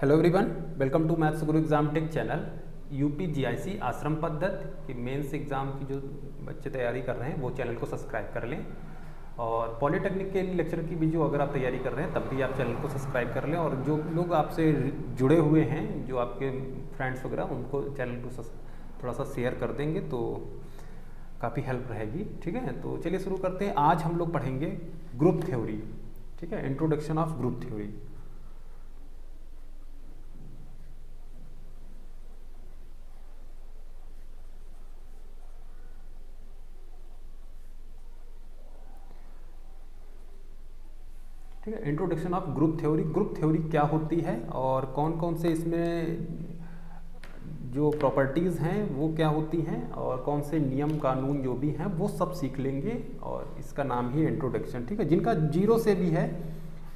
Hello everyone, welcome to maths guru exam tech channel. UP GIC आश्रम पद्धति की mains exam की जो बच्चे तैयारी कर रहे हैं वो चैनल को सब्सक्राइब कर लें। और पॉलिटेक्निक के लेक्चर की भी जो अगर आप तैयारी कर रहे हैं तब भी आप चैनल को सब्सक्राइब कर लें। और जो लोग आपसे जुड़े हुए हैं, जो आपके फ्रेंड्स वगैरह, उनको चैनल को थोड़ा सा शेयर कर देंगे तो काफ़ी हेल्प रहेगी। ठीक है, तो चलिए शुरू करते हैं। आज हम लोग पढ़ेंगे ग्रुप थ्योरी। ठीक है, इंट्रोडक्शन ऑफ ग्रुप थ्योरी। ठीक है, introduction of group theory. Group theory क्या होती है और कौन कौन से इसमें जो प्रॉपर्टीज़ हैं वो क्या होती हैं और कौन से नियम कानून जो भी हैं वो सब सीख लेंगे। और इसका नाम ही इंट्रोडक्शन। ठीक है, जिनका जीरो से भी है,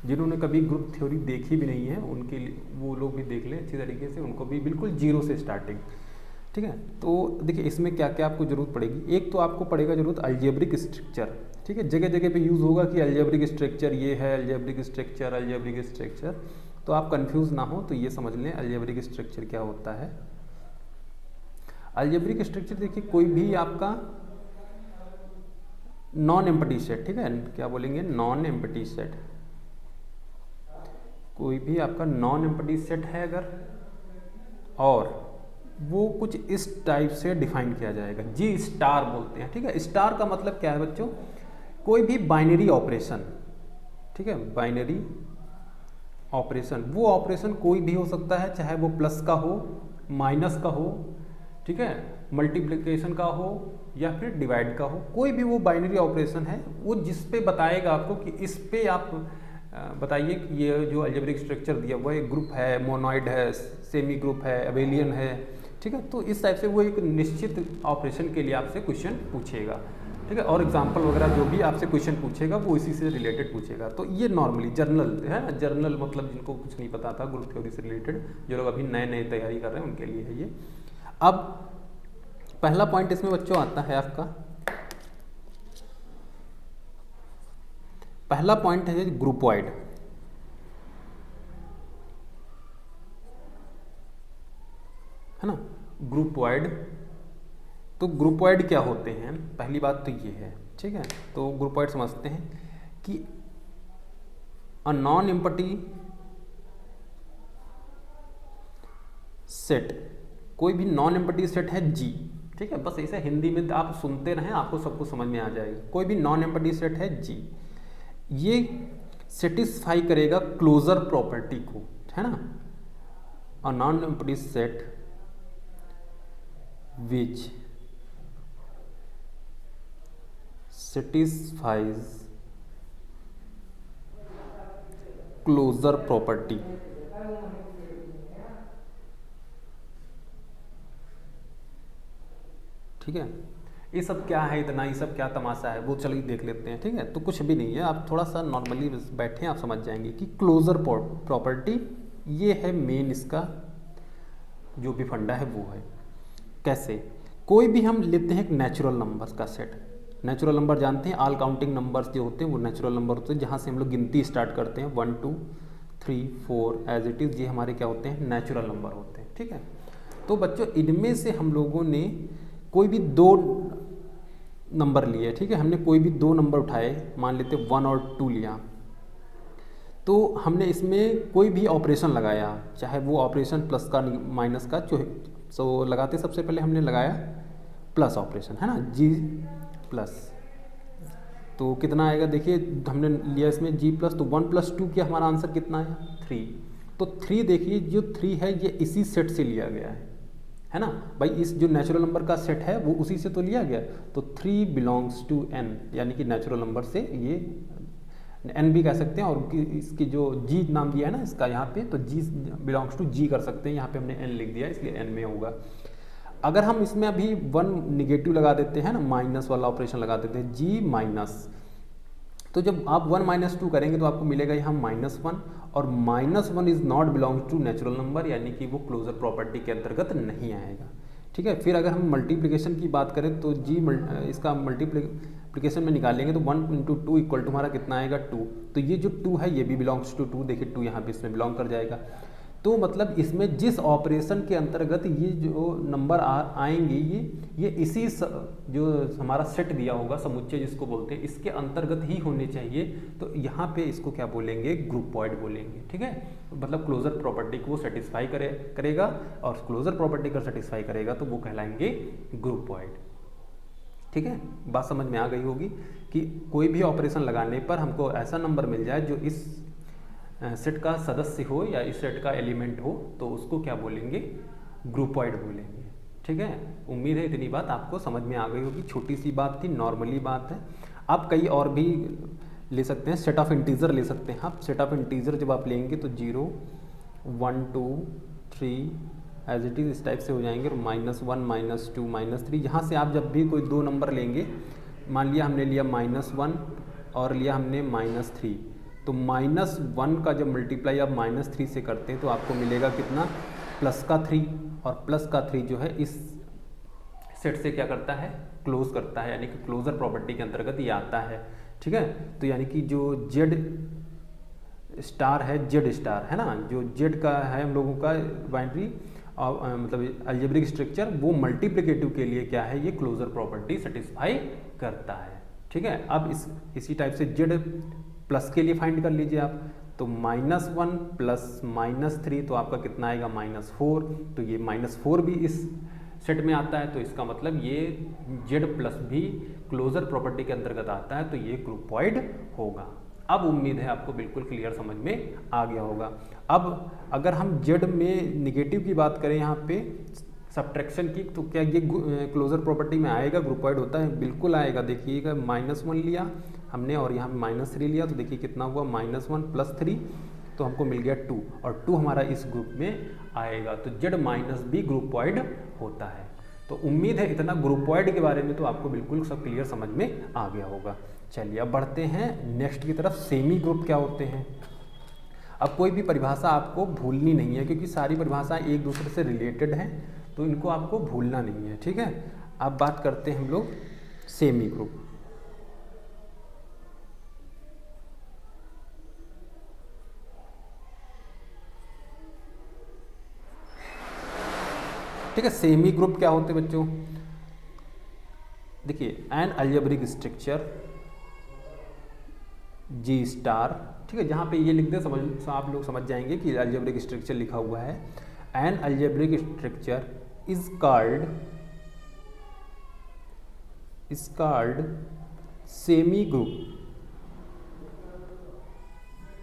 जिन्होंने कभी ग्रुप थ्योरी देखी भी नहीं है, उनके लिए वो लोग भी देख लें अच्छी तरीके से, उनको भी बिल्कुल जीरो से स्टार्टिंग। ठीक है, तो देखिए इसमें क्या क्या आपको ज़रूरत पड़ेगी। एक तो आपको पड़ेगा ज़रूरत अलजेब्रिक स्ट्रक्चर। ठीक है, जगह जगह पे यूज़ होगा कि अलजेब्रिक स्ट्रक्चर ये है, अलजेब्रिक स्ट्रक्चर, अलजेब्रिक स्ट्रक्चर। तो आप कंफ्यूज ना हो तो ये समझ लें अलजेब्रिक स्ट्रक्चर क्या होता है। अलजेब्रिक स्ट्रक्चर देखिए कोई भी आपका नॉन एम्प्टी सेट, ठीक है, क्या बोलेंगे, नॉन एम्प्टी सेट। कोई भी आपका नॉन एम्प्टी सेट है अगर, और वो कुछ इस टाइप से डिफाइन किया जाएगा, जी स्टार बोलते हैं। ठीक है, स्टार का मतलब क्या है बच्चों, कोई भी बाइनरी ऑपरेशन। ठीक है, बाइनरी ऑपरेशन, वो ऑपरेशन कोई भी हो सकता है, चाहे वो प्लस का हो, माइनस का हो, ठीक है, मल्टीप्लिकेशन का हो या फिर डिवाइड का हो। कोई भी वो बाइनरी ऑपरेशन है, वो जिस पे बताएगा आपको कि इस पे आप बताइए कि ये जो अलजेब्रिक स्ट्रक्चर दिया हुआ एक ग्रुप है, मोनोइड है, सेमी ग्रुप है, अबेलियन है। ठीक है, तो इस टाइप से वो एक निश्चित ऑपरेशन के लिए आपसे क्वेश्चन पूछेगा। ठीक है, और एग्जाम्पल वगैरह जो भी आपसे क्वेश्चन पूछेगा वो इसी से रिलेटेड पूछेगा। तो ये नॉर्मली जर्नल है ना, जर्नल मतलब जिनको कुछ नहीं पता था ग्रुप थ्योरी से रिलेटेड, जो लोग अभी नए नए तैयारी कर रहे हैं उनके लिए है ये। अब पहला पॉइंट इसमें बच्चों आता है आपका, पहला पॉइंट है ग्रुपॉइड। है ना, ग्रुपॉइड। तो ग्रुपॉइड क्या होते हैं, पहली बात तो ये है। ठीक है, तो ग्रुपॉइड समझते हैं कि अ नॉन एम्प्टी सेट, कोई भी नॉन एम्प्टी सेट है जी। ठीक है, बस ऐसे हिंदी में आप सुनते रहें, आपको सब कुछ समझ में आ जाएगा। कोई भी नॉन एम्प्टी सेट है जी, ये सेटिस्फाई करेगा क्लोजर प्रॉपर्टी को, है ना। A non empty set which satisfies closure property। ठीक है, ये सब क्या है, इतना ये सब क्या तमाशा है वो चलिए देख लेते हैं। ठीक है, तो कुछ भी नहीं है, आप थोड़ा सा नॉर्मली बैठे आप समझ जाएंगे कि क्लोजर प्रॉपर्टी ये है मेन, इसका जो भी फंडा है वो है। कैसे, कोई भी हम लेते हैं एक नेचुरल नंबर्स का सेट। नेचुरल नंबर जानते हैं, ऑल काउंटिंग नंबर्स जो होते हैं वो नेचुरल नंबर होते हैं, जहाँ से हम लोग गिनती स्टार्ट करते हैं 1 2 3 4 एज इट इज़, ये हमारे क्या होते हैं, नेचुरल नंबर होते हैं। ठीक है, तो बच्चों इनमें से हम लोगों ने कोई भी दो नंबर लिए। ठीक है, हमने कोई भी दो नंबर उठाए, मान लेते 1 और 2 लिया, तो हमने इसमें कोई भी ऑपरेशन लगाया, चाहे वो ऑपरेशन प्लस का माइनस का सो लगाते सबसे पहले हमने लगाया प्लस ऑपरेशन, है ना, जी प्लस। तो कितना आएगा देखिए, हमने लिया इसमें जी प्लस, तो 1 + 2 किया, हमारा आंसर कितना आया 3। तो 3 देखिए जो 3 है ये इसी सेट से लिया गया है ना भाई, इस जो नेचुरल नंबर का सेट है वो उसी से तो लिया गया। तो 3 बिलोंग्स टू n, यानी कि नेचुरल नंबर से ये n भी कह सकते हैं, और इसकी जो g नाम दिया है ना इसका यहाँ पे, तो g बिलोंग्स टू g कर सकते हैं। यहाँ पे हमने n लिख दिया इसलिए n में होगा। अगर हम इसमें अभी 1 निगेटिव लगा देते हैं ना, माइनस वाला ऑपरेशन लगा देते हैं g माइनस, तो जब आप 1 - 2 करेंगे तो आपको मिलेगा यहाँ -1, और -1 is not belongs to natural number, यानी कि वो क्लोजर प्रॉपर्टी के अंतर्गत नहीं आएगा। ठीक है, फिर अगर हम मल्टीप्लिकेशन की बात करें तो जी इसका मल्टीप्लिकेशन में निकालेंगे तो 1 × 2 इक्वल टू हमारा कितना आएगा 2। तो ये जो 2 है ये भी बिलोंग्स टू 2, देखिए 2 यहाँ पे इसमें बिलोंग कर जाएगा। तो मतलब इसमें जिस ऑपरेशन के अंतर्गत ये जो नंबर आएंगे ये इसी जो हमारा सेट दिया होगा, समुच्चय जिसको बोलते हैं, इसके अंतर्गत ही होने चाहिए। तो यहाँ पे इसको क्या बोलेंगे, ग्रुपॉइड बोलेंगे। ठीक है, मतलब क्लोजर प्रॉपर्टी को वो सेटिस्फाई करेगा, और क्लोजर प्रॉपर्टी का सेटिस्फाई करेगा तो वो कहलाएंगे ग्रुपॉइड। ठीक है, बात समझ में आ गई होगी कि कोई भी ऑपरेशन लगाने पर हमको ऐसा नंबर मिल जाए जो इस सेट का सदस्य हो या इस सेट का एलिमेंट हो, तो उसको क्या बोलेंगे, ग्रुपॉइड बोलेंगे। ठीक है, उम्मीद है इतनी बात आपको समझ में आ गई होगी। छोटी सी बात थी, नॉर्मली बात है। आप कई और भी ले सकते हैं, सेट ऑफ इंटीजर ले सकते हैं आप। सेट ऑफ इंटीजर जब आप लेंगे तो 0 1 2 3 एज इट इज़ इस टाइप से हो जाएंगे, और -1 -2 -3। यहाँ से आप जब भी कोई दो नंबर लेंगे, मान लिया हमने लिया -1 और लिया हमने -3, तो -1 का जब मल्टीप्लाई आप -3 से करते हैं तो आपको मिलेगा कितना, प्लस का 3, और प्लस का 3 जो है इस सेट से क्या करता है, क्लोज करता है, यानी कि क्लोजर प्रॉपर्टी के अंतर्गत ये आता है। ठीक है, तो यानी कि जो जेड स्टार है, जेड स्टार है ना, जो जेड का है हम लोगों का बाइनरी मतलब अलजेब्रिक स्ट्रक्चर, वो मल्टीप्लिकेटिव के लिए क्या है, ये क्लोजर प्रॉपर्टी सेटिस्फाई करता है। ठीक है, अब इसी टाइप से जेड प्लस के लिए फाइंड कर लीजिए आप, तो -1 प्लस -3 तो आपका कितना आएगा, -4। तो ये -4 भी इस सेट में आता है, तो इसका मतलब ये जेड प्लस भी क्लोजर प्रॉपर्टी के अंतर्गत आता है, तो ये ग्रुपॉइड होगा। अब उम्मीद है आपको बिल्कुल क्लियर समझ में आ गया होगा। अब अगर हम जेड में निगेटिव की बात करें यहाँ पे सब्ट्रैक्शन की, तो क्या ये क्लोजर प्रॉपर्टी में आएगा, ग्रुपॉइड होता है? बिल्कुल आएगा। देखिएगा -1 लिया हमने और यहाँ -3 लिया, तो देखिए कितना हुआ, -1 + 3, तो हमको मिल गया 2, और 2 हमारा इस ग्रुप में आएगा, तो जेड माइनस भी ग्रुपॉइड होता है। तो उम्मीद है इतना ग्रुपॉइड के बारे में तो आपको बिल्कुल सब क्लियर समझ में आ गया होगा। चलिए अब बढ़ते हैं नेक्स्ट की तरफ, सेमी ग्रुप क्या होते हैं। अब कोई भी परिभाषा आपको भूलनी नहीं है, क्योंकि सारी परिभाषाएं एक दूसरे से रिलेटेड हैं, तो इनको आपको भूलना नहीं है। ठीक है, अब बात करते हैं हम लोग सेमी ग्रुप। ठीक है, सेमी ग्रुप क्या होते हैं बच्चों? देखिए, an algebraic structure G star, ठीक है, जहाँ पे ये लिख दे समझ आप लोग समझ जाएंगे कि अलजेब्रिक स्ट्रक्चर लिखा हुआ है। N algebraic structure is called semi group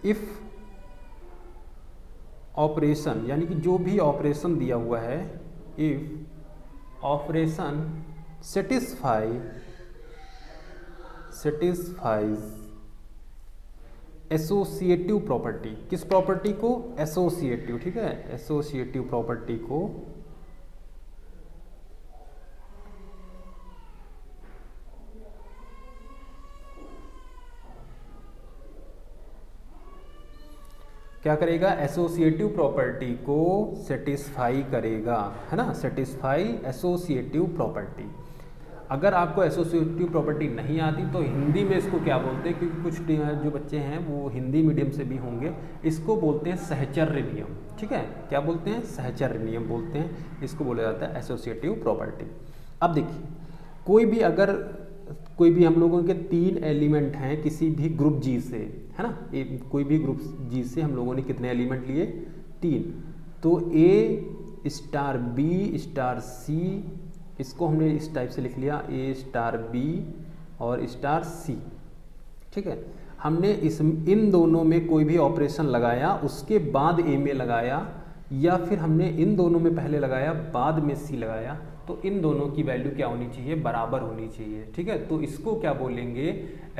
if operation, यानी कि जो भी ऑपरेशन दिया हुआ है, if operation satisfies associative property. किस प्रॉपर्टी को? एसोसिएटिव। ठीक है, एसोसिएटिव प्रॉपर्टी को क्या करेगा? एसोसिएटिव प्रॉपर्टी को सेटिस्फाई करेगा, है ना, सेटिस्फाई एसोसिएटिव प्रॉपर्टी। अगर आपको एसोसिएटिव प्रॉपर्टी नहीं आती तो हिंदी में इसको क्या बोलते हैं, क्योंकि कुछ जो बच्चे हैं वो हिंदी मीडियम से भी होंगे, इसको बोलते हैं सहचर्य नियम। ठीक है, क्या बोलते हैं? सहचर्य नियम बोलते हैं, इसको बोला जाता है एसोसिएटिव प्रॉपर्टी। अब देखिए, कोई भी हम लोगों के 3 एलिमेंट हैं किसी भी ग्रुप जी से, है ना, कोई भी ग्रुप जी से हम लोगों ने कितने एलिमेंट लिए? 3। तो ए स्टार बी स्टार सी, इसको हमने इस टाइप से लिख लिया, ए स्टार बी और स्टार सी। ठीक है, हमने इन दोनों में कोई भी ऑपरेशन लगाया, उसके बाद ए में लगाया, या फिर हमने इन दोनों में पहले लगाया बाद में सी लगाया, तो इन दोनों की वैल्यू क्या होनी चाहिए? बराबर होनी चाहिए। ठीक है, तो इसको क्या बोलेंगे?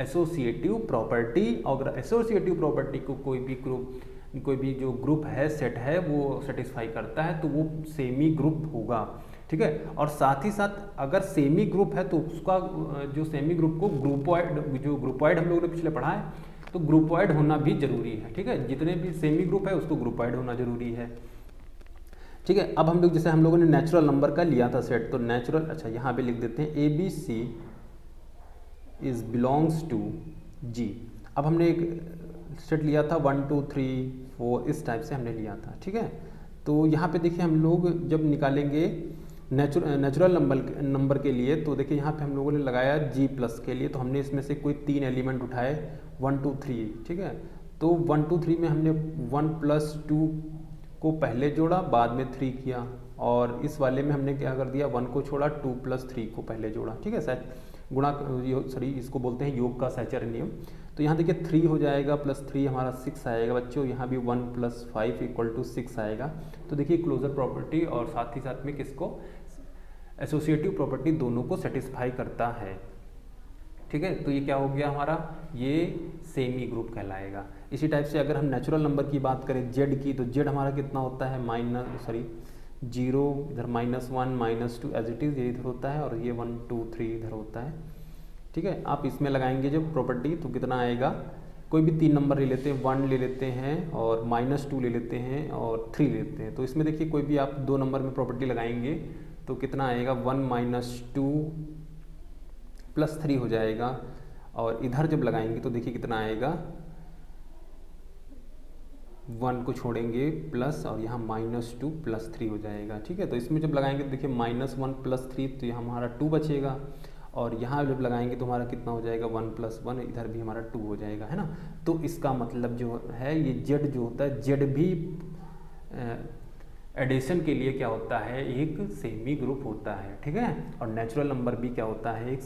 Associative property. और एसोसिएटिव प्रॉपर्टी को कोई भी जो ग्रुप है, सेट है, वो सेटिस्फाई करता है, तो वो सेमी ग्रुप होगा। ठीक है, और साथ ही साथ अगर सेमी ग्रुप है तो उसका जो सेमी ग्रुप को ग्रुपॉइड हम लोगों ने पिछले पढ़ा है, तो ग्रुपॉइड होना भी जरूरी है। ठीक है, जितने भी सेमी ग्रुप है उसको ग्रुपॉइड होना जरूरी है। ठीक है, अब हम लोग जैसे हम लोगों ने नेचुरल नंबर का लिया था सेट, तो नेचुरल, अच्छा यहाँ पे लिख देते हैं ABC is belongs to G। अब हमने एक सेट लिया था 1 2 3 4, इस टाइप से हमने लिया था। ठीक है, तो यहाँ पे देखिए हम लोग जब निकालेंगे नेचुरल नंबर के लिए, तो देखिए यहाँ पे हम लोगों ने लगाया जी प्लस के लिए, तो हमने इसमें से कोई 3 एलिमेंट उठाए 1 2 3, ठीक है। तो 1 2 3 में हमने 1 + 2 को पहले जोड़ा, बाद में 3 किया, और इस वाले में हमने क्या कर दिया, 1 को छोड़ा, 2 + 3 को पहले जोड़ा, ठीक है। इसको बोलते हैं योग का सैचर नियम। तो यहाँ देखिए 3 हो जाएगा, +3 हमारा 6 आएगा बच्चों, यहाँ भी 1 + 5 = 6 आएगा। तो देखिए क्लोजर प्रॉपर्टी और साथ ही साथ में किसको, एसोसिएटिव प्रॉपर्टी, दोनों को सेटिस्फाई करता है, ठीक है। तो ये क्या हो गया हमारा, ये सेमी ग्रुप कहलाएगा। इसी टाइप से अगर हम नेचुरल नंबर की बात करें जेड की, तो जेड हमारा कितना होता है, 0, इधर -1 -2 एज इट इज़, ये इधर होता है, और ये 1 2 3 इधर होता है, ठीक है। आप इसमें लगाएंगे जब प्रॉपर्टी तो कितना आएगा, कोई भी 3 नंबर ले लेते हैं, 1 ले लेते हैं और -2 ले लेते हैं और 3 ले लेते हैं। तो इसमें देखिए कोई भी आप 2 नंबर में प्रॉपर्टी लगाएंगे तो कितना आएगा, 1 - 2 + 3 हो जाएगा, और इधर जब लगाएंगे तो देखिए कितना आएगा, 1 को छोड़ेंगे प्लस, और यहाँ -2 + 3 हो जाएगा, ठीक है। तो इसमें जब लगाएंगे तो देखिए -1 + 3, तो यहाँ हमारा 2 बचेगा, और यहाँ जब लगाएंगे तो हमारा कितना हो जाएगा, 1 + 1, इधर भी हमारा 2 हो जाएगा, है ना। तो इसका मतलब जो है, ये जेड जो होता है, जेड भी एडिशन के लिए क्या होता है, एक सेमी ग्रुप होता है, ठीक है। और नेचुरल नंबर भी क्या होता है, एक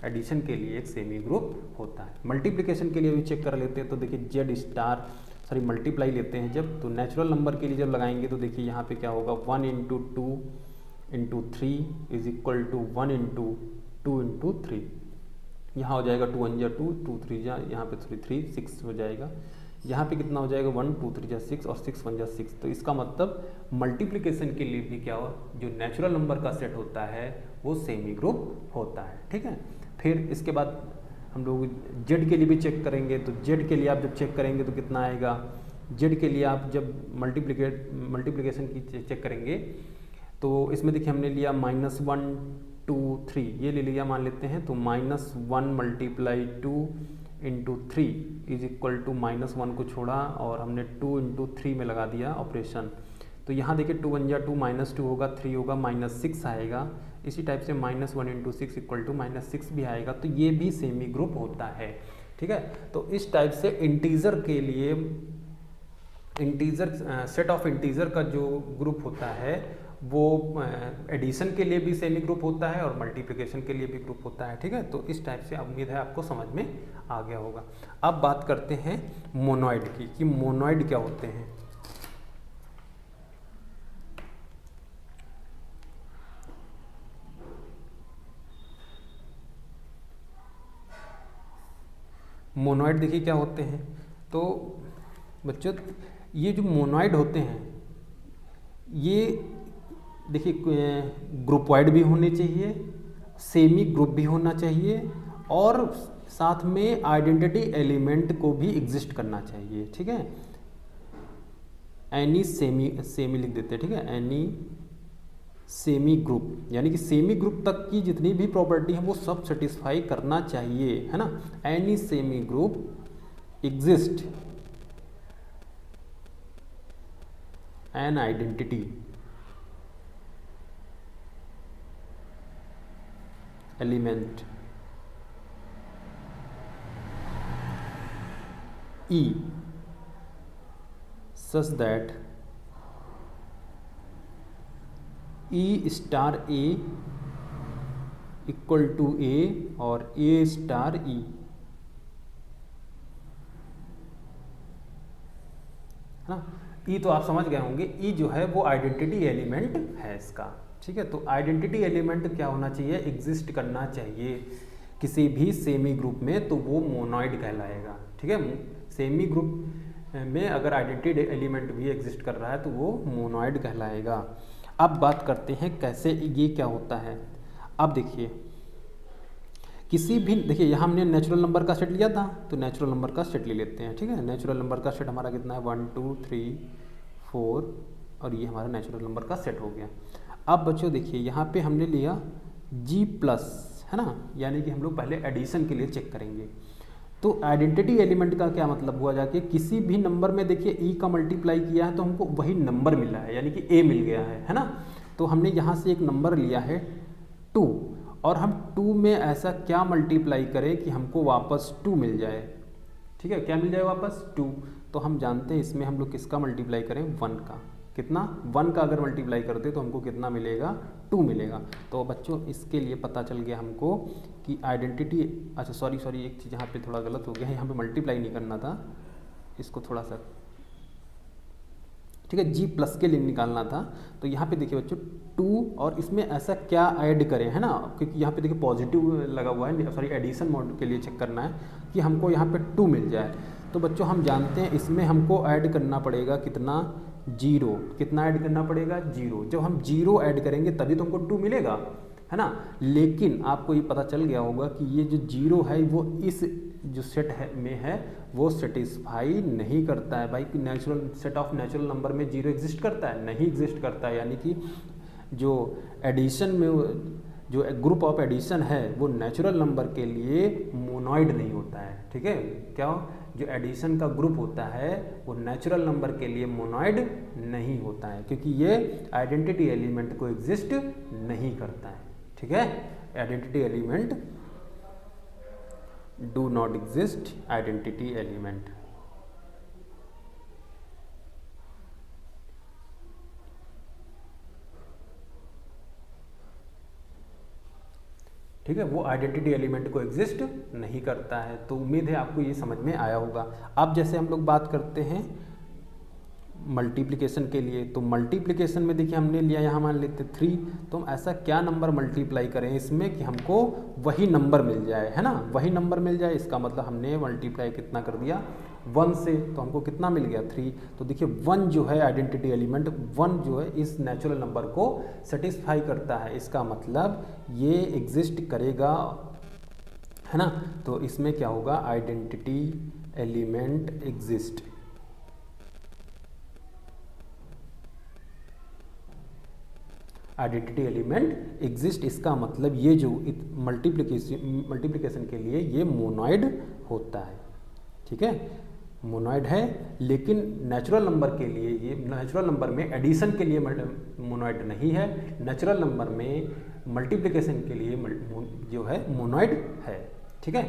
एडिशन के लिए एक सेमी ग्रुप होता है। मल्टीप्लिकेशन के लिए भी चेक कर लेते हैं, तो देखिए जेड मल्टीप्लाई लेते हैं जब, तो नेचुरल नंबर के लिए जब लगाएंगे तो देखिए यहाँ पे क्या होगा, 1 × 2 × 3 = 1 × 2 × 3, यहाँ हो जाएगा 2 1 2, 2 3 यहाँ पे 3 6 हो जाएगा, यहाँ पे कितना हो जाएगा, 1 2 3 6 और 6 1 6। तो इसका मतलब मल्टीप्लिकेशन के लिए भी क्या हो, जो नेचुरल नंबर का सेट होता है वो सेमी ग्रुप होता है, ठीक है। फिर इसके बाद हम लोग जेड के लिए भी चेक करेंगे, तो जेड के लिए आप जब चेक करेंगे तो कितना आएगा, जेड के लिए आप जब मल्टीप्लिकेशन की चेक करेंगे तो इसमें देखिए हमने लिया -1 2 3, ये ले लिया मान लेते हैं, तो -1 × 2 × 3 = -1 को छोड़ा, और हमने 2 × 3 में लगा दिया ऑपरेशन। तो यहाँ देखिए 2 1 2 -2 होगा, 3 होगा, -6 आएगा। इसी टाइप से -1 × 6 = -6 भी आएगा, तो ये भी सेमी ग्रुप होता है, ठीक है। तो इस टाइप से इंटीजर के लिए, सेट ऑफ इंटीजर का जो ग्रुप होता है वो एडिशन के लिए भी सेमी ग्रुप होता है और मल्टीप्लिकेशन के लिए भी ग्रुप होता है, ठीक है। तो इस टाइप से उम्मीद है आपको समझ में आ गया होगा। अब बात करते हैं मोनोइड की, कि मोनोइड क्या होते हैं। मोनोइड देखिए क्या होते हैं, तो बच्चों ये जो मोनोइड होते हैं, ये देखिए ग्रुपवाइड भी होने चाहिए, सेमी ग्रुप भी होना चाहिए, और साथ में आइडेंटिटी एलिमेंट को भी एग्जिस्ट करना चाहिए, ठीक है। एनी सेमी लिख देते हैं, ठीक है, एनी सेमी ग्रुप, यानी कि सेमी ग्रुप तक की जितनी भी प्रॉपर्टी है वो सब सेटिस्फाई करना चाहिए, है ना। Any semi group exist an identity element E such that E * A = A और A * E, है ना। E तो आप समझ गए होंगे, E जो है वो आइडेंटिटी एलिमेंट है इसका, ठीक है। तो आइडेंटिटी एलिमेंट क्या होना चाहिए, एग्जिस्ट करना चाहिए किसी भी सेमी ग्रुप में, तो वो मोनोइड कहलाएगा, ठीक है। सेमी ग्रुप में अगर आइडेंटिटी एलिमेंट भी एग्जिस्ट कर रहा है तो वो मोनोइड कहलाएगा। अब बात करते हैं कैसे ये क्या होता है। अब देखिए किसी भी, देखिए यहाँ हमने नेचुरल नंबर का सेट लिया था, तो नेचुरल नंबर का सेट ले लेते हैं, ठीक है। नेचुरल नंबर का सेट हमारा कितना है, 1 2 3 4, और ये हमारा नेचुरल नंबर का सेट हो गया। अब बच्चों देखिए यहाँ पे हमने लिया G+, है ना, यानी कि हम लोग पहले एडिशन के लिए चेक करेंगे। तो आइडेंटिटी एलिमेंट का क्या मतलब हुआ, जाके किसी भी नंबर में देखिए ई का मल्टीप्लाई किया है तो हमको वही नंबर मिला है, यानी कि ए मिल गया है ना। तो हमने यहाँ से एक नंबर लिया है 2, और हम 2 में ऐसा क्या मल्टीप्लाई करें कि हमको वापस 2 मिल जाए। ठीक है, क्या मिल जाए वापस 2। तो हम जानते हैं इसमें हम लोग किसका मल्टीप्लाई करें, 1 का। कितना, 1 का अगर मल्टीप्लाई करते तो हमको कितना मिलेगा, 2 मिलेगा। तो बच्चों इसके लिए पता चल गया हमको कि आइडेंटिटी, अच्छा सॉरी एक चीज़ यहाँ पे थोड़ा गलत हो गया है, यहाँ पे मल्टीप्लाई नहीं करना था, इसको थोड़ा सा, ठीक है, जी प्लस के लिए निकालना था। तो यहाँ पे देखिए बच्चों 2, और इसमें ऐसा क्या ऐड करें, है ना, क्योंकि यहाँ पे देखिए पॉजिटिव लगा हुआ है, सॉरी एडिशन मोड के लिए चेक करना है कि हमको यहाँ पे 2 मिल जाए। तो बच्चों हम जानते हैं इसमें हमको ऐड करना पड़ेगा कितना, 0। कितना ऐड करना पड़ेगा, 0। जब हम 0 ऐड करेंगे तभी तो हमको 2 मिलेगा, है ना। लेकिन आपको ये पता चल गया होगा कि ये जो 0 है वो इस जो सेट है में है वो सेटिस्फाई नहीं करता है भाई। Natural set of natural number में 0 एग्जिस्ट करता है, नहीं एग्जिस्ट करता है। यानी कि जो एडिशन में जो ग्रुप ऑफ एडिशन है वो नेचुरल नंबर के लिए मोनॉइड नहीं होता है। ठीक है, क्या जो एडिशन का ग्रुप होता है वो नेचुरल नंबर के लिए मोनॉइड नहीं होता है, क्योंकि ये आइडेंटिटी एलिमेंट को एग्जिस्ट नहीं करता है। ठीक है, identity element do not exist, identity element. ठीक है, वो आइडेंटिटी एलिमेंट को एग्जिस्ट नहीं करता है। तो उम्मीद है आपको ये समझ में आया होगा। अब जैसे हम लोग बात करते हैं मल्टीप्लिकेशन के लिए, तो मल्टीप्लिकेशन में देखिए हमने लिया यहाँ मान लेते 3, तो हम ऐसा क्या नंबर मल्टीप्लाई करें इसमें कि हमको वही नंबर मिल जाए, है ना, वही नंबर मिल जाए। इसका मतलब हमने मल्टीप्लाई कितना कर दिया, 1 से, तो हमको कितना मिल गया, 3। तो देखिए 1 जो है आइडेंटिटी एलिमेंट 1 जो है इस नेचुरल नंबर को सेटिस्फाई करता है। इसका मतलब ये एग्जिस्ट करेगा, है ना। तो इसमें क्या होगा, identity element exist. Identity element exist, इसका मतलब ये जो मल्टीप्लिकेशन के लिए ये मोनॉइड होता है। ठीक है, मोनॉइड है, लेकिन नेचुरल नंबर के लिए, ये नेचुरल नंबर में एडिशन के लिए मोनॉइड नहीं है, नेचुरल नंबर में मल्टीप्लिकेशन के लिए जो है मोनॉइड है। ठीक है,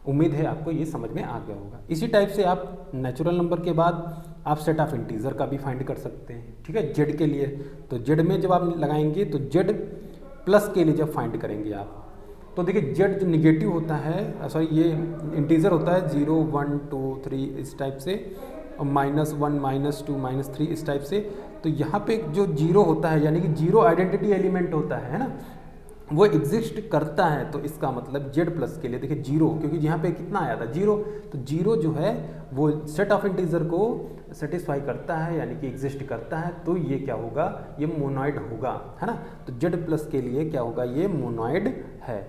उम्मीद है आपको ये समझ में आ गया होगा। इसी टाइप से आप नेचुरल नंबर के बाद आप सेट ऑफ इंटीजर का भी फाइंड कर सकते हैं। ठीक है, जेड के लिए, तो जेड में जब आप लगाएंगे तो जेड प्लस के लिए जब फाइंड करेंगे आप, तो देखिए जेड जो निगेटिव होता है, सॉरी ये इंटीजर होता है 0 1 2 3 इस टाइप से, और -1 -2 -3 इस टाइप से। तो यहाँ पे जो 0 होता है यानी कि 0 आइडेंटिटी एलिमेंट होता है ना, वो एग्जिस्ट करता है। तो इसका मतलब जेड प्लस के लिए देखिए 0, क्योंकि यहाँ पे कितना आया था 0, तो 0 जो है वो सेट ऑफ इंटीजर को सेटिस्फाई करता है, यानी कि एग्जिस्ट करता है। तो ये क्या होगा, ये मोनॉइड होगा, है ना। तो जेड प्लस के लिए क्या होगा, ये मोनॉइड है।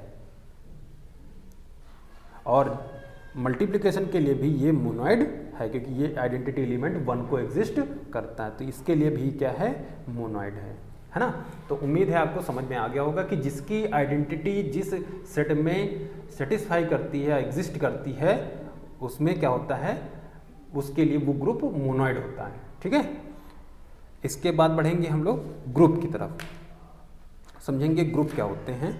और मल्टीप्लिकेशन के लिए भी ये मोनॉइड है, क्योंकि ये आइडेंटिटी एलिमेंट 1 को एग्जिस्ट करता है। तो इसके लिए भी क्या है, मोनॉइड है ना। तो उम्मीद है आपको समझ में आ गया होगा कि जिसकी आइडेंटिटी जिस सेट में सेटिस्फाई करती है, एग्जिस्ट करती है, उसमें क्या होता है, उसके लिए वो ग्रुप मोनॉइड होता है। ठीक है, इसके बाद बढ़ेंगे हम लोग ग्रुप की तरफ, समझेंगे ग्रुप क्या होते हैं।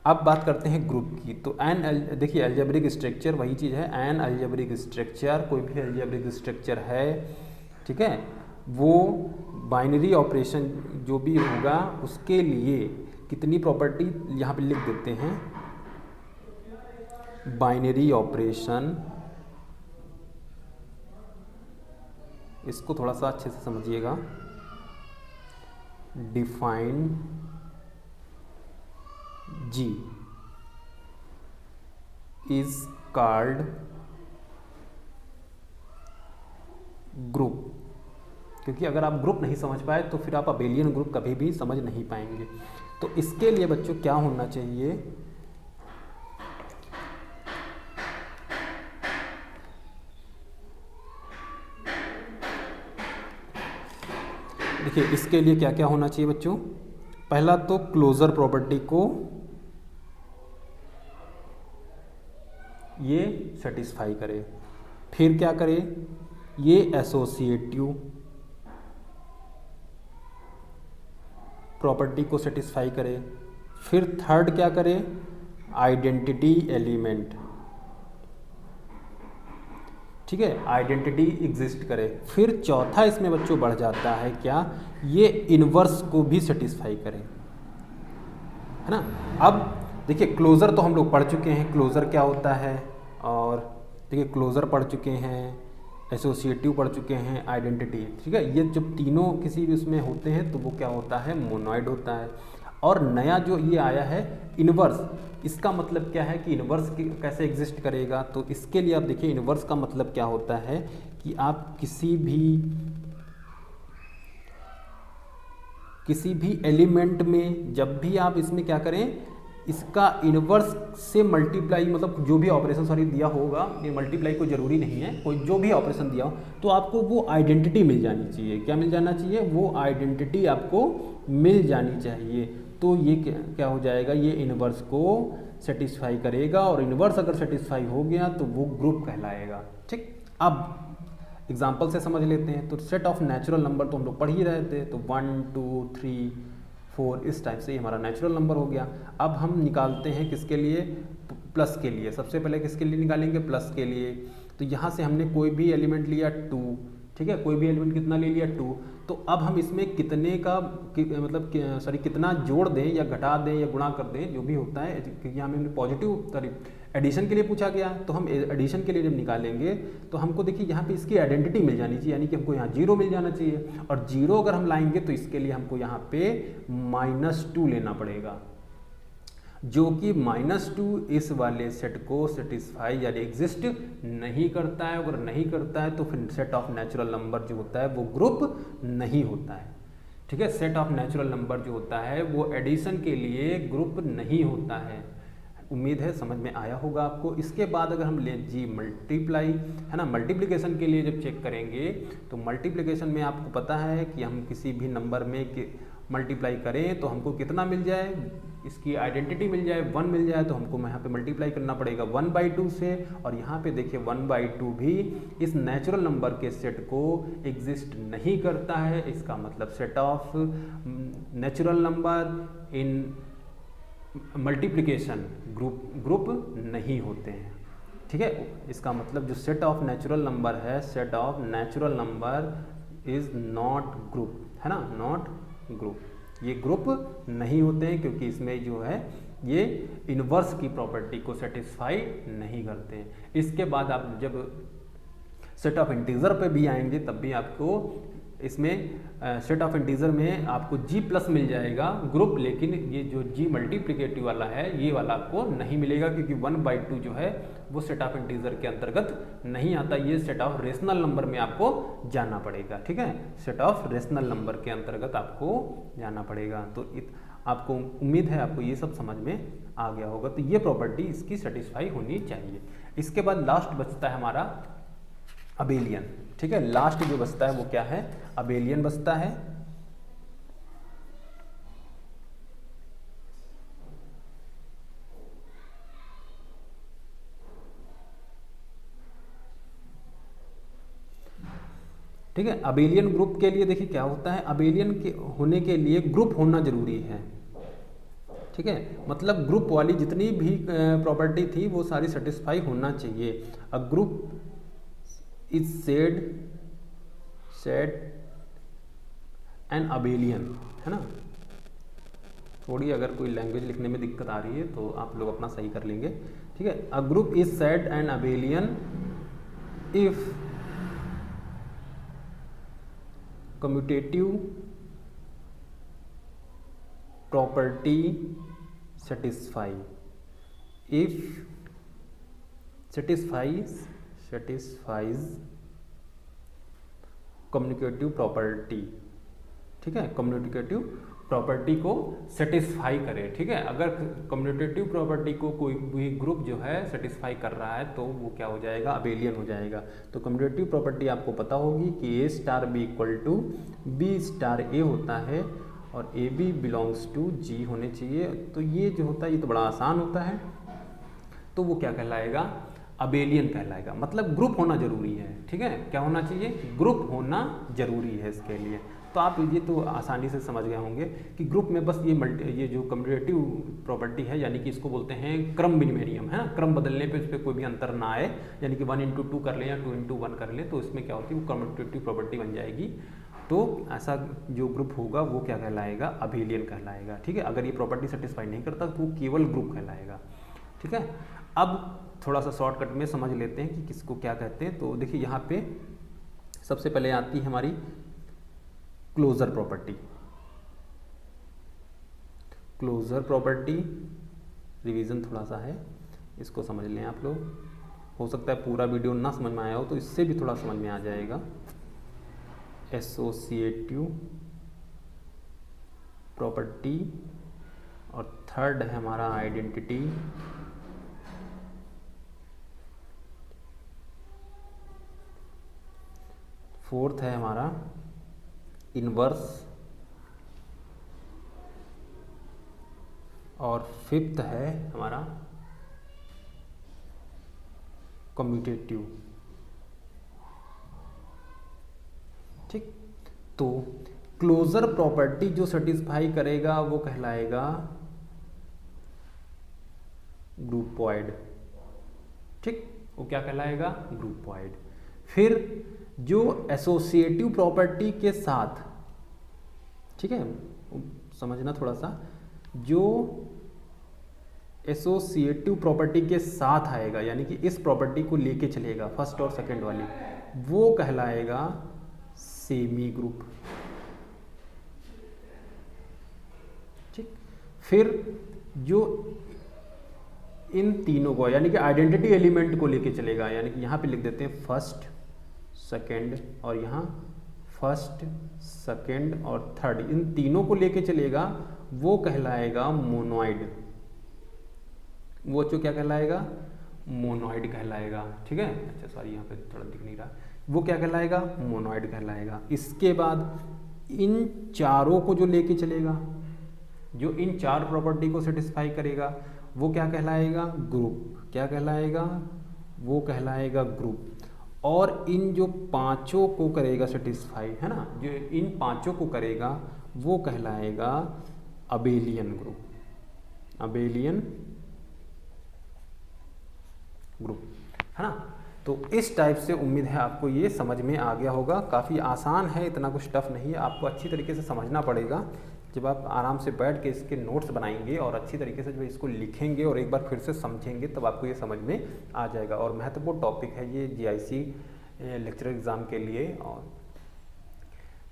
अब बात करते हैं ग्रुप की। तो देखिए अलजेब्रिक स्ट्रक्चर वही चीज़ है, एन अलजेब्रिक स्ट्रक्चर, कोई भी अलजेब्रिक स्ट्रक्चर है, ठीक है, वो बाइनरी ऑपरेशन जो भी होगा उसके लिए कितनी प्रॉपर्टी यहाँ पे लिख देते हैं। बाइनरी ऑपरेशन, इसको थोड़ा सा अच्छे से समझिएगा। Define G is called group, क्योंकि अगर आप ग्रुप नहीं समझ पाए तो फिर आप अबेलियन ग्रुप कभी भी समझ नहीं पाएंगे। तो इसके लिए बच्चों क्या होना चाहिए, देखिए इसके लिए क्या क्या होना चाहिए बच्चों। पहला तो क्लोजर प्रॉपर्टी को ये सेटिस्फाई करे, फिर क्या करे, ये एसोसिएटिव प्रॉपर्टी को सेटिस्फाई करे, फिर थर्ड क्या करे, आइडेंटिटी एलिमेंट, ठीक है, आइडेंटिटी एग्जिस्ट करे, फिर चौथा इसमें बच्चों बढ़ जाता है क्या, ये इनवर्स को भी सेटिस्फाई करे, है ना। अब देखिए क्लोजर तो हम लोग पढ़ चुके हैं, क्लोजर क्या होता है, और देखिए क्लोजर पढ़ चुके हैं, एसोसिएटिव पढ़ चुके हैं, आइडेंटिटी, ठीक है। ये जब तीनों किसी भी उसमें होते हैं तो वो क्या होता है, मोनोइड होता है। और नया जो ये आया है इनवर्स, इसका मतलब क्या है कि इनवर्स कैसे एग्जिस्ट करेगा, तो इसके लिए आप देखिए इनवर्स का मतलब क्या होता है कि आप किसी भी एलिमेंट में जब भी आप इसमें क्या करें, इसका इनवर्स से मल्टीप्लाई, मतलब जो भी ऑपरेशन सॉरी दिया होगा, ये मल्टीप्लाई कोई ज़रूरी नहीं है, कोई जो भी ऑपरेशन दिया हो तो आपको वो आइडेंटिटी मिल जानी चाहिए। क्या मिल जाना चाहिए, वो आइडेंटिटी आपको मिल जानी चाहिए। तो ये क्या हो जाएगा, ये इनवर्स को सेटिस्फाई करेगा, और इनवर्स अगर सेटिस्फाई हो गया तो वो ग्रुप कहलाएगा। ठीक, अब एग्जाम्पल से समझ लेते हैं। तो सेट ऑफ नेचुरल नंबर तो हम लोग पढ़ ही रहे थे, तो 1 2 3 4 इस टाइप से ही हमारा नेचुरल नंबर हो गया। अब हम निकालते हैं किसके लिए, प्लस के लिए। सबसे पहले किसके लिए निकालेंगे, प्लस के लिए। तो यहाँ से हमने कोई भी एलिमेंट लिया 2, ठीक है, कोई भी एलिमेंट कितना ले लिया 2। तो अब हम इसमें कितने का मतलब कितना जोड़ दें या घटा दें या गुणा कर दें, जो भी होता है, क्योंकि हमें पॉजिटिव एडिशन के लिए पूछा गया, तो हम एडिशन के लिए जब निकालेंगे तो हमको देखिए यहाँ पे इसकी आइडेंटिटी मिल जानी चाहिए, यानी कि हमको यहाँ 0 मिल जाना चाहिए। और 0 अगर हम लाएंगे तो इसके लिए हमको यहाँ पे -2 लेना पड़ेगा, जो कि -2 इस वाले सेट को सेटिस्फाई यानी एग्जिस्ट नहीं करता है। अगर नहीं करता है तो फिर सेट ऑफ नेचुरल नंबर जो होता है वो ग्रुप नहीं होता है। ठीक है, सेट ऑफ नेचुरल नंबर जो होता है वो एडिशन के लिए ग्रुप नहीं होता है। उम्मीद है समझ में आया होगा आपको। इसके बाद अगर हम ले जी मल्टीप्लाई, है ना, मल्टीप्लिकेशन के लिए जब चेक करेंगे तो मल्टीप्लिकेशन में आपको पता है कि हम किसी भी नंबर में मल्टीप्लाई करें तो हमको कितना मिल जाए, इसकी आइडेंटिटी मिल जाए, 1 मिल जाए, तो हमको यहाँ पे मल्टीप्लाई करना पड़ेगा 1/2 से। और यहाँ पे देखिए 1/2 भी इस नेचुरल नंबर के सेट को एग्जिस्ट नहीं करता है। इसका मतलब set of natural number in multiplication group नहीं होते हैं। ठीक है, इसका मतलब जो सेट ऑफ नेचुरल नंबर है, set of natural number is not group, है ना, नॉट ग्रुप, ये ग्रुप नहीं होते हैं, क्योंकि इसमें जो है ये इनवर्स की प्रॉपर्टी को सेटिस्फाई नहीं करते हैं। इसके बाद आप जब सेट ऑफ इंटीजर पे भी आएंगे तब भी आपको इसमें सेट ऑफ इंटीजर में आपको G+ मिल जाएगा ग्रुप, लेकिन ये जो G मल्टीप्लिकेटिव वाला है ये वाला आपको नहीं मिलेगा, क्योंकि 1/2 जो है वो सेट ऑफ इंटीजर के अंतर्गत नहीं आता। ये सेट ऑफ रेशनल नंबर में आपको जाना पड़ेगा। ठीक है, सेट ऑफ रेशनल नंबर के अंतर्गत आपको जाना पड़ेगा। तो आपको उम्मीद है आपको ये सब समझ में आ गया होगा। तो ये प्रॉपर्टी इसकी सेटिस्फाई होनी चाहिए। इसके बाद लास्ट बचता है हमारा अबेलियन। ठीक है, लास्ट जो बचता है वो क्या है, अबेलियन बचता है। ठीक है, अबेलियन ग्रुप के लिए देखिए क्या होता है, अबेलियन के होने के लिए ग्रुप होना जरूरी है। ठीक है, मतलब ग्रुप वाली जितनी भी प्रॉपर्टी थी वो सारी सेटिस्फाई होना चाहिए। A group is set an abelian, है ना। थोड़ी अगर कोई लैंग्वेज लिखने में दिक्कत आ रही है तो आप लोग अपना सही कर लेंगे। ठीक है, a group is set an abelian if commutative property satisfy, if satisfies communicative property. ठीक है, कम्युनिकेटिव प्रॉपर्टी को सेटिस्फाई करे, ठीक है। अगर कम्यूटेटिव प्रॉपर्टी को कोई भी ग्रुप जो है सेटिस्फाई कर रहा है तो वो क्या हो जाएगा, अबेलियन हो जाएगा। तो कम्यूटेटिव प्रॉपर्टी आपको पता होगी कि A star B equal to B star A होता है और A B belongs to G होने चाहिए। तो ये जो होता है ये तो बड़ा आसान होता है, तो वो क्या कहलाएगा, अबेलियन कहलाएगा। मतलब ग्रुप होना जरूरी है, ठीक है। क्या होना चाहिए, ग्रुप होना जरूरी है इसके लिए। तो आप ये तो आसानी से समझ गए होंगे कि ग्रुप में बस ये जो कम्यूटेटिव प्रॉपर्टी है, यानी कि इसको बोलते हैं क्रम विनिमेरियम, है ना। क्रम बदलने पे उस पर कोई भी अंतर ना आए, यानी कि 1/2 कर लें या 2/1 कर लें, तो इसमें क्या होती है, वो कम्यूटेटिव प्रॉपर्टी बन जाएगी। तो ऐसा जो ग्रुप होगा वो क्या कहलाएगा, अबेलियन कहलाएगा, ठीक है। अगर ये प्रॉपर्टी सेटिस्फाई नहीं करता तो वो केवल ग्रुप कहलाएगा, ठीक है। अब थोड़ा सा शॉर्टकट में समझ लेते हैं कि किसको क्या कहते हैं। तो देखिए यहाँ पे सबसे पहले आती है हमारी closure property. Closure property revision थोड़ा सा है, इसको समझ लें आप लोग। हो सकता है पूरा वीडियो ना समझ में आया हो, तो इससे भी थोड़ा समझ में आ जाएगा। एसोसिएटिव प्रॉपर्टी, और थर्ड है हमारा आइडेंटिटी, फोर्थ है हमारा इनवर्स, और फिफ्थ है हमारा कम्यूटेटिव, ठीक। तो क्लोजर प्रॉपर्टी जो सेटिस्फाई करेगा वो कहलाएगा ग्रुपॉइड, ठीक। वो क्या कहलाएगा, ग्रुपॉइड। फिर जो एसोसिएटिव प्रॉपर्टी के साथ, ठीक है, समझना थोड़ा सा, जो एसोसिएटिव प्रॉपर्टी के साथ आएगा, यानी कि इस प्रॉपर्टी को लेके चलेगा, फर्स्ट और सेकंड वाली, वो कहलाएगा सेमी ग्रुप, ठीक। फिर जो इन तीनों को, यानी कि आइडेंटिटी एलिमेंट को लेके चलेगा, यानी कि यहाँ पे लिख देते हैं फर्स्ट सेकेंड, और यहाँ फर्स्ट सेकेंड और थर्ड, इन तीनों को लेके चलेगा, वो कहलाएगा मोनोइड। वो जो क्या कहलाएगा, मोनोइड कहलाएगा, ठीक है। अच्छा सॉरी, यहाँ पे थोड़ा दिख नहीं रहा, वो क्या कहलाएगा, मोनोइड कहलाएगा। इसके बाद इन चारों को जो लेके चलेगा, जो इन चार प्रॉपर्टी को सेटिस्फाई करेगा, वो क्या कहलाएगा, ग्रुप। क्या कहलाएगा, वो कहलाएगा ग्रुप। और इन जो पांचों को करेगा सेटिस्फाई, है ना, जो इन पांचों को करेगा वो कहलाएगा अबेलियन ग्रुप, अबेलियन ग्रुप, है ना। तो इस टाइप से उम्मीद है आपको ये समझ में आ गया होगा। काफ़ी आसान है, इतना कुछ टफ नहीं है। आपको अच्छी तरीके से समझना पड़ेगा। जब आप आराम से बैठ के इसके नोट्स बनाएंगे और अच्छी तरीके से जब इसको लिखेंगे और एक बार फिर से समझेंगे, तब आपको ये समझ में आ जाएगा। और महत्वपूर्ण टॉपिक है ये जीआईसी लेक्चर एग्ज़ाम के लिए, और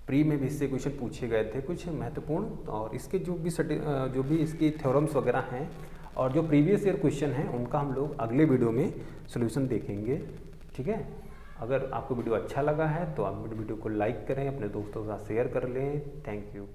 प्री में भी इससे क्वेश्चन पूछे गए थे कुछ महत्वपूर्ण। और इसके जो भी इसकी थ्योरम्स वगैरह हैं और जो प्रीवियस ईयर क्वेश्चन हैं, उनका हम लोग अगले वीडियो में सोल्यूशन देखेंगे, ठीक है। अगर आपको वीडियो अच्छा लगा है तो आप वीडियो को लाइक करें, अपने दोस्तों के साथ शेयर कर लें। Thank you.